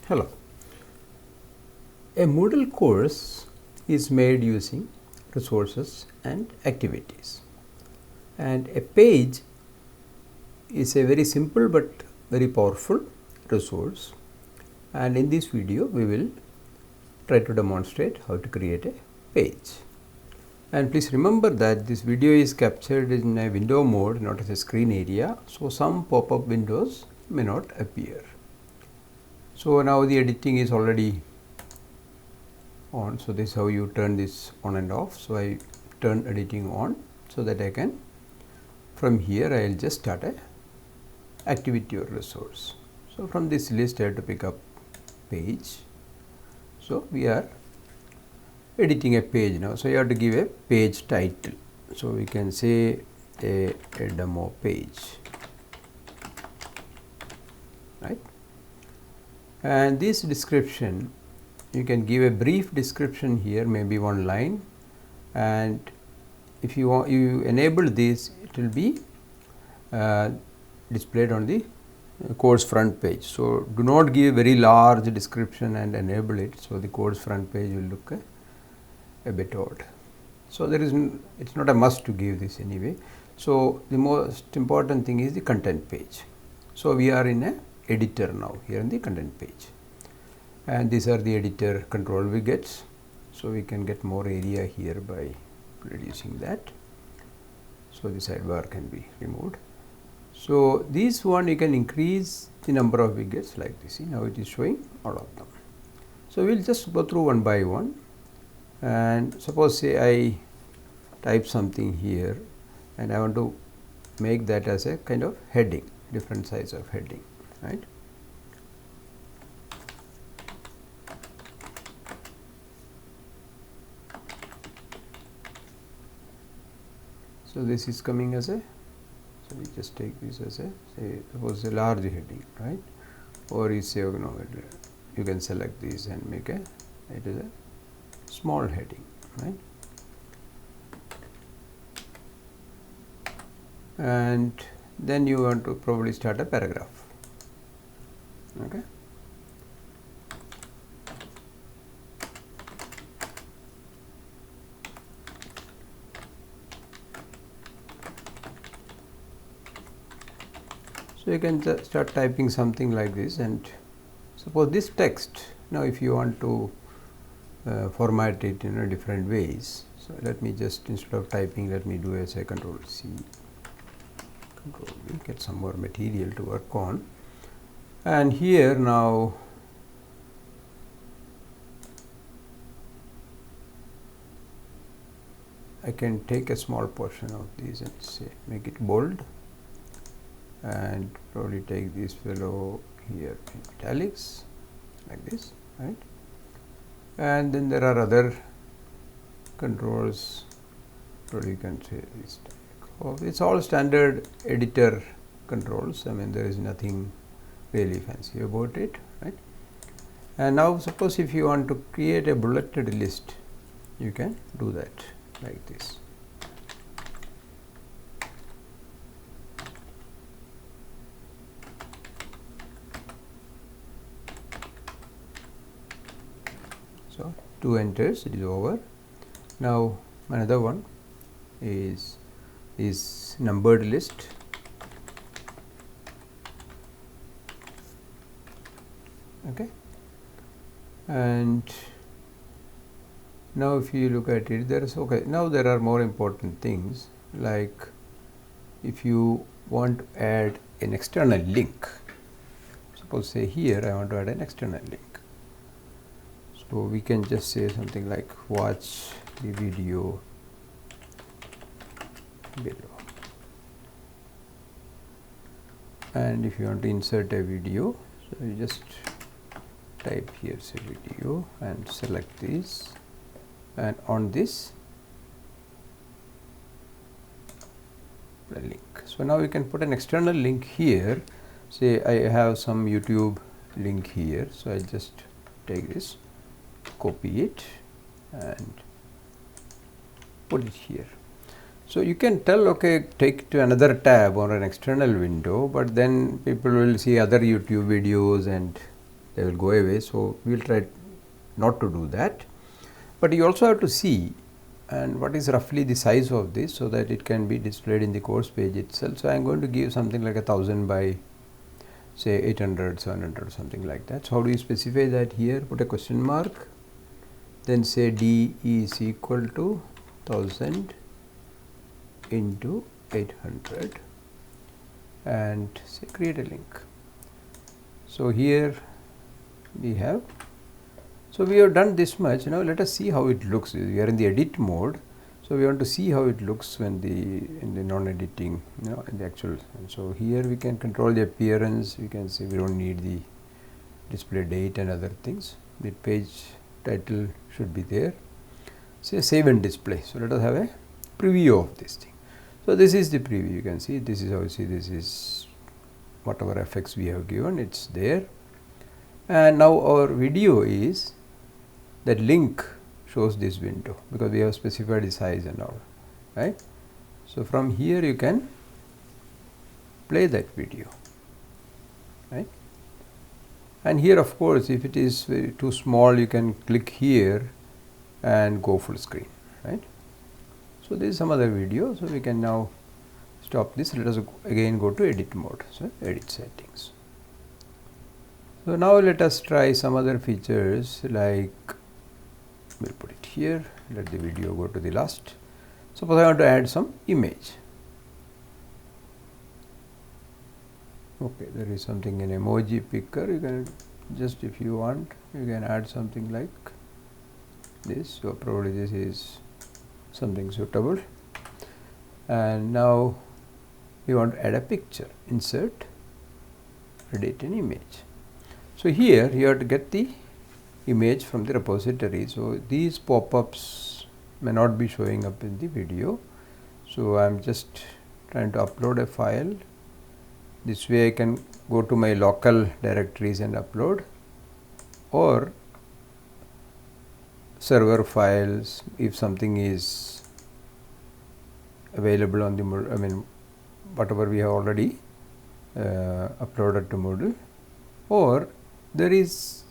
Hello. A Moodle course is made using resources and activities, and a page is a very simple but very powerful resource, and in this video we will try to demonstrate how to create a page. And please remember that this video is captured in a window mode, not as a screen area, so some pop-up windows may not appear. So now the editing is already on, so this is how you turn this on and off. So I turn editing on so that I can, from here I will just start a activity or resource. So from this list I have to pick up page. So we are editing a page now, so you have to give a page title. So we can say a demo page, right? And this description, you can give a brief description here, maybe one line, and if you want, you enable this, it will be displayed on the course front page. So do not give very large description and enable it, so the course front page will look a bit odd. So there is it's not a must to give this anyway. So the most important thing is the content page. So we are in a editor now here in the content page, and these are the editor control widgets. So we can get more area here by reducing that. So the sidebar can be removed. So this one you can increase the number of widgets like this. See, now it is showing all of them. So we will just go through one by one, and suppose say I type something here and I want to make that as a kind of heading, different size of heading, right? So this is coming as a, so we just take this as a, say suppose a large heading, right? Or you say, you know, you can select this and make a, it is a small heading, right? And then you want to probably start a paragraph, okay? So you can just start typing something like this, and suppose this text, now if you want to format it in different ways. So let me just, instead of typing, let me do as a Control C, Control V, get some more material to work on. And here now I can take a small portion of these and say make it bold, and probably take this fellow here in italics like this, right? And then there are other controls, probably you can say this. It's all standard editor controls. I mean, there is nothing really fancy about it, right? And now suppose if you want to create a bulleted list, you can do that like this. So 2 enters, it is over. Now another one is numbered list. Okay, and now if you look at it, there is, okay, now there are more important things, like if you want to add an external link. Suppose say here I want to add an external link. So we can just say something like watch the video below, and if you want to insert a video, so you just type here say video and select this, and on this the link. So now we can put an external link here. Say I have some YouTube link here, so I just take this, copy it and put it here. So you can tell, okay, take to another tab or an external window, but then people will see other YouTube videos and they will go away. So, we will try not to do that, but you also have to see and what is roughly the size of this, so that it can be displayed in the course page itself. So, I am going to give something like 1000 by say 800, 700 something like that. So, how do you specify that here? Put a question mark, then say D is equal to 1000 into 800 and say create a link. So, here we have, so we have done this much. Now, let us see how it looks. We are in the edit mode. So, we want to see how it looks when in the non-editing, in the actual. And so, here we can control the appearance. We can say we don't need the display date and other things. The page title should be there. Say save and display. So, let us have a preview of this thing. So, this is the preview. You can see this is how you see this is whatever effects we have given, it is there. And now, our video is that link shows this window, because we have specified the size and all, right. So, from here you can play that video, right, and here of course, if it is very too small, you can click here and go full screen, right. So, this is some other video. So, we can now stop this. Let us again go to edit mode. So, edit settings. So, now let us try some other features, like we will put it here, let the video go to the last. Suppose I want to add some image. Okay, there is something in emoji picker. You can just, if you want, you can add something like this. So, probably this is something suitable. And now we want to add a picture, insert, edit an image. So, here you have to get the image from the repository. So, these pop-ups may not be showing up in the video. So, I am just trying to upload a file. This way I can go to my local directories and upload, or server files if something is available on the Moodle, I mean whatever we have already uploaded to Moodle, or there is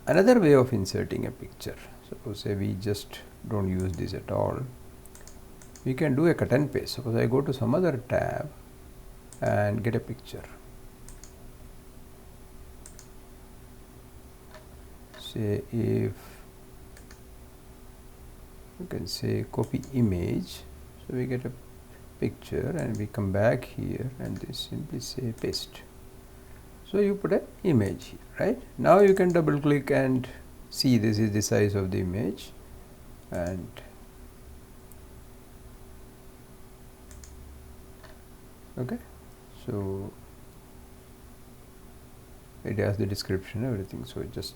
another way of inserting a picture. Suppose say we just don't use this at all, we can do a cut and paste. Suppose I go to some other tab and get a picture. Say if you can say copy image, so we get a picture and we come back here and this simply say paste. So, you put an image here, right. Now, you can double click and see this is the size of the image, and okay. So, it has the description, everything. So, just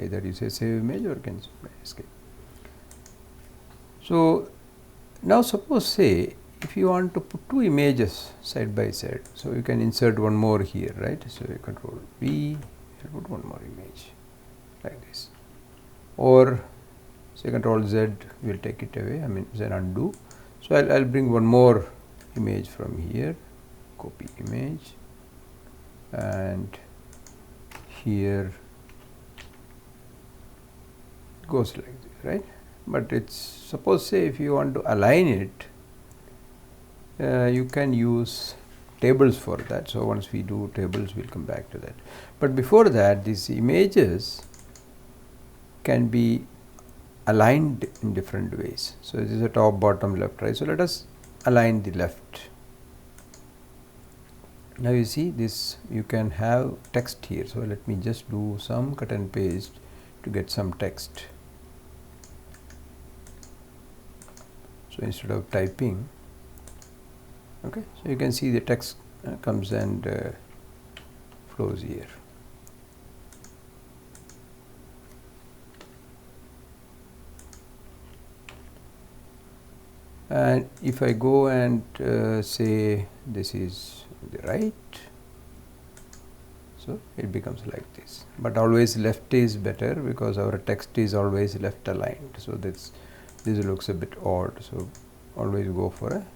either you say save image or can escape. So, now suppose say if you want to put two images side by side, so you can insert one more here, right. So, you control V and put one more image like this, or say control Z will take it away, I mean then undo. So, I will bring one more image from here, copy image, and here it goes like this, right. But it's suppose say if you want to align it, you can use tables for that. So, once we do tables, we will come back to that. But before that, these images can be aligned in different ways. So, this is a top, bottom, left, right. So, let us align the left. Now, you see this, you can have text here. So, let me just do some cut and paste to get some text. So, instead of typing, okay, so you can see the text comes and flows here. And if I go and say this is the right, so it becomes like this, but always left is better because our text is always left aligned. So, this looks a bit odd. So, always go for a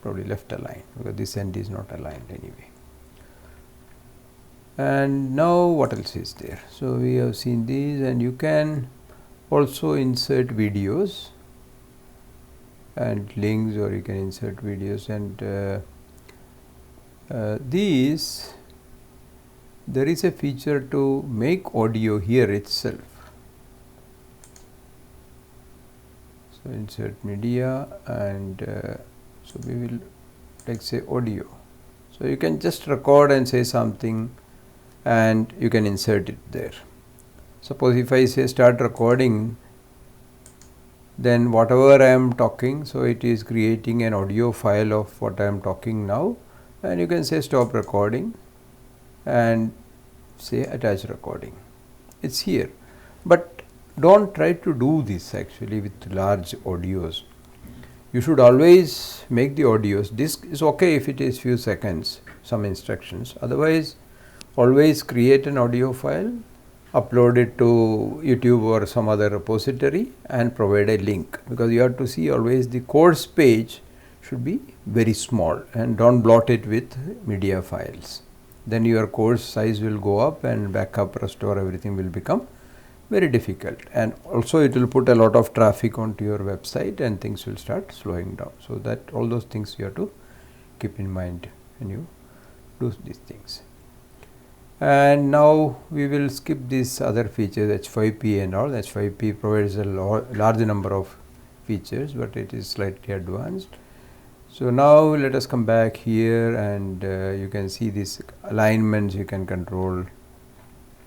probably left aligned, because this end is not aligned anyway. And now what else is there? So we have seen these, and you can also insert videos and links, or you can insert videos, and these, there is a feature to make audio here itself. So insert media, and so we will like say audio. So you can just record and say something, and you can insert it there. Suppose if I say start recording, then whatever I am talking, so it is creating an audio file of what I am talking now, and you can say stop recording and say attach recording. It's here, but don't try to do this actually with large audios. You should always make the audios. This is okay if it is few seconds, some instructions. Otherwise, always create an audio file, upload it to YouTube or some other repository, and provide a link, because you have to see always the course page should be very small, and don't bloat it with media files. Then your course size will go up, and backup, restore, everything will become very difficult, and also it will put a lot of traffic onto your website, and things will start slowing down. So that all those things you have to keep in mind when you do these things. And now we will skip these other features, H5P and all. H5P provides a large number of features, but it is slightly advanced. So now let us come back here, and you can see these alignments you can control,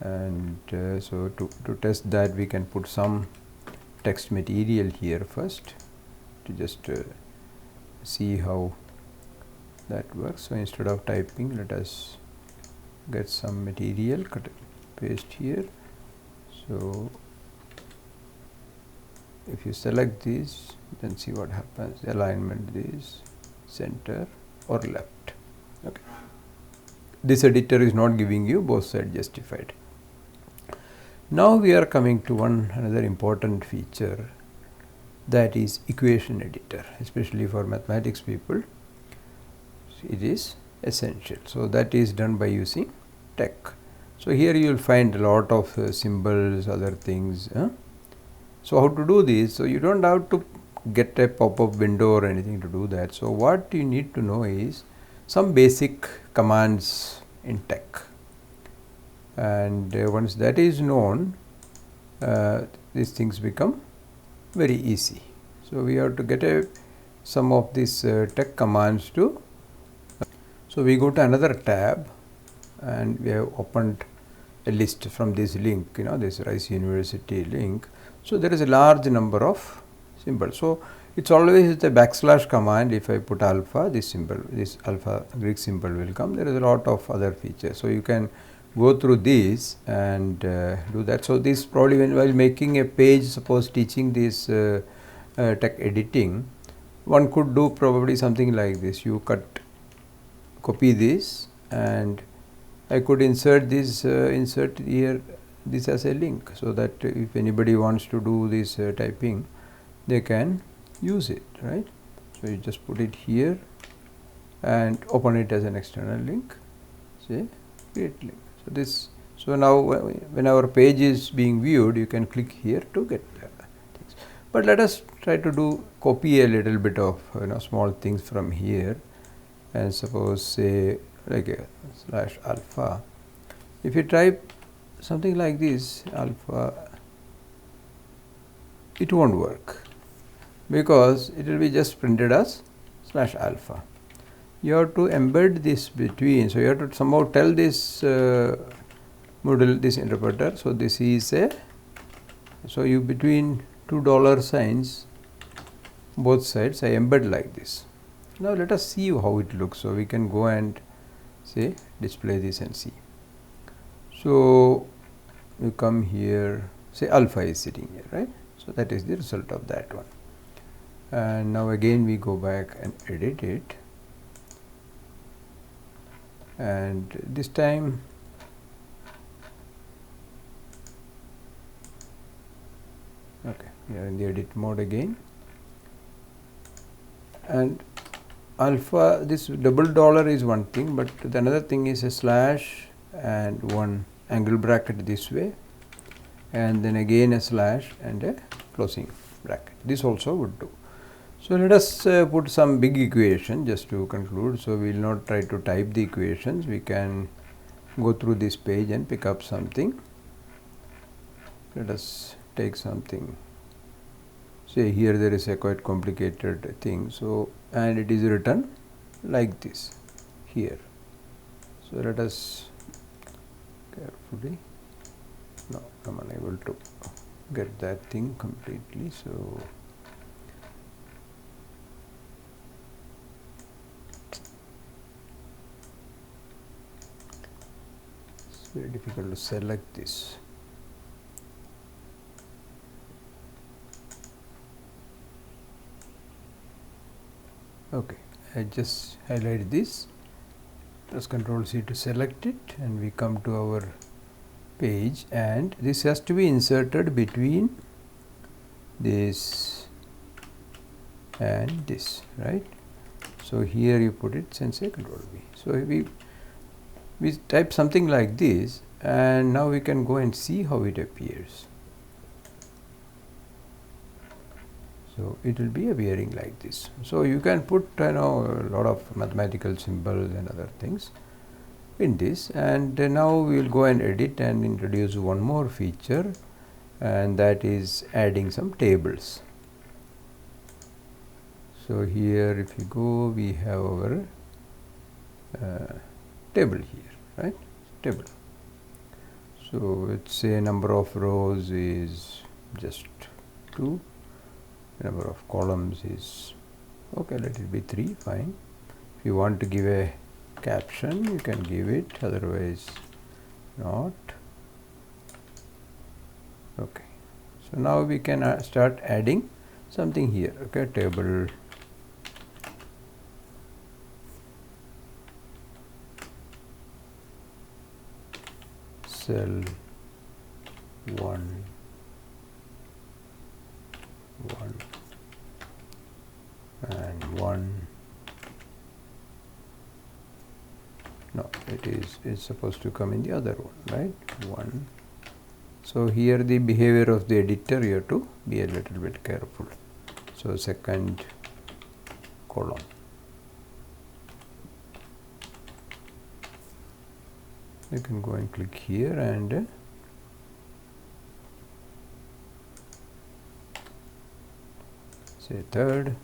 and so to test that, we can put some text material here first to just see how that works. So instead of typing, let us get some material, cut it, paste here. So if you select these, then see what happens. The alignment is center or left. Okay. This editor is not giving you both sides justified. Now we are coming to another important feature, that is equation editor, especially for mathematics people. It is essential. So that is done by using tech. So here you will find a lot of symbols, other things. So how to do this? So you don't have to get a pop-up window or anything to do that. So what you need to know is some basic commands in tech, and once that is known, these things become very easy. So we have to get some of these tech commands to. So we go to another tab, and we have opened a list from this link, this Rice University link. So there is a large number of symbols. So it's always the backslash command. If I put alpha, this symbol, this alpha Greek symbol will come. There is a lot of other features. So you can go through these and do that. So this probably while making a page, suppose teaching this tech editing, one could do probably something like this. You copy this, and I could insert this, insert here this as a link, so that if anybody wants to do this typing, they can use it, right? So you just put it here and open it as an external link, say create link. So this, so now when our page is being viewed, you can click here to get things. But let us try to copy a little bit of small things from here, and suppose say like a /alpha. If you type something like this alpha, it won't work, because it will be just printed as /alpha. You have to embed this between. So you have to somehow tell this Moodle, this interpreter. So this is so you between $2 signs, both sides, I embed like this. Now let us see how it looks. So we can go and say display this and see. So you come here, say alpha is sitting here, right? So that is the result of that one. And now again we go back and edit it, and this time okay, we are in the edit mode again, and alpha, this $$ is one thing, but the another thing is a and one angle bracket this way, and then again a slash and a closing bracket. This also would do. So, let us put some big equation just to conclude. So, we will not try to type the equations, we can go through this page and pick up something. Let us take something, say here there is a quite complicated thing. So, and it is written like this here. So, let us carefully, no, I am unable to get that thing completely. So, it's very difficult to select this. Okay, I just highlight this, press Ctrl C to select it, and we come to our page, and this has to be inserted between this and this, right. So, here you put it and say Ctrl V. So, we type something like this, and now we can go and see how it appears. So, it will be appearing like this. So, you can put a lot of mathematical symbols and other things in this, and now we will go and edit and introduce one more feature, and that is adding some tables. So, here if you go, we have our table here, right, table. So, let us say number of rows is just 2, number of columns is, okay, let it be 3, fine. If you want to give a caption, you can give it, otherwise not. Okay. So, now we can start adding something here, okay, table cell 1 and 1, no, it's supposed to come in the other one, right, 1. So, here the behavior of the editor, you have to be a little bit careful. So, second column. You can go and click here and say third,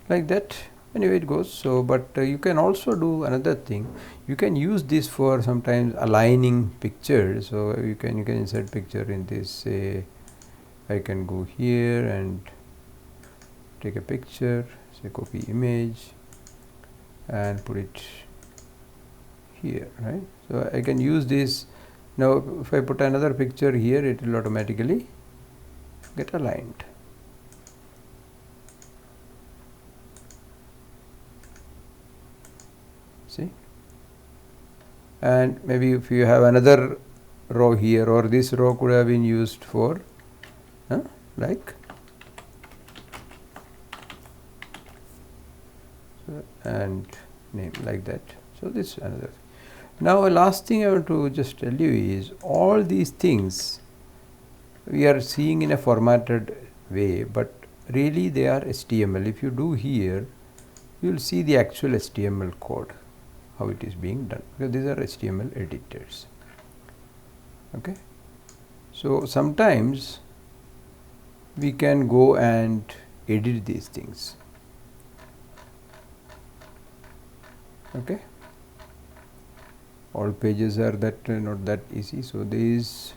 like that. Anyway, it goes. So, but you can also do another thing. You can use this for sometimes aligning pictures. So, you can insert picture in this. Say, I can go here and take a picture. Say, copy image and put it here, right. So, I can use this. Now, if I put another picture here, it will automatically get aligned. See, and maybe if you have another row here, or this row could have been used for like so, and name like that. So, this another. Now, a last thing I want to just tell you is all these things we are seeing in a formatted way, but really they are HTML. If you do here, you will see the actual HTML code, how it is being done, because these are HTML editors. Okay. So, sometimes we can go and edit these things. Okay. All pages are that not that easy. So, these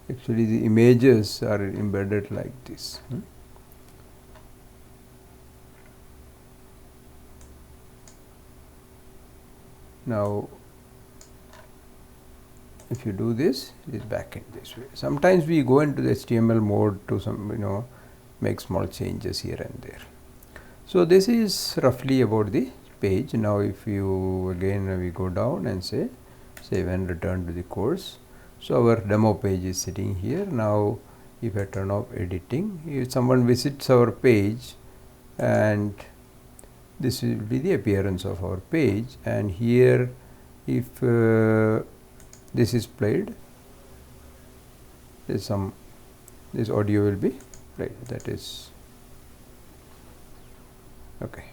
actually the images are embedded like this. Now, if you do this, it is back in this way. Sometimes we go into the HTML mode to some make small changes here and there. So, this is roughly about the page. Now, if you again we go down and say save and return to the course. So, our demo page is sitting here. Now, if I turn off editing, if someone visits our page, and this will be the appearance of our page, and here if this is played, this audio will be played. That is okay.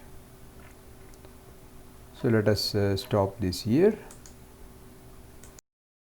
So let us stop this here.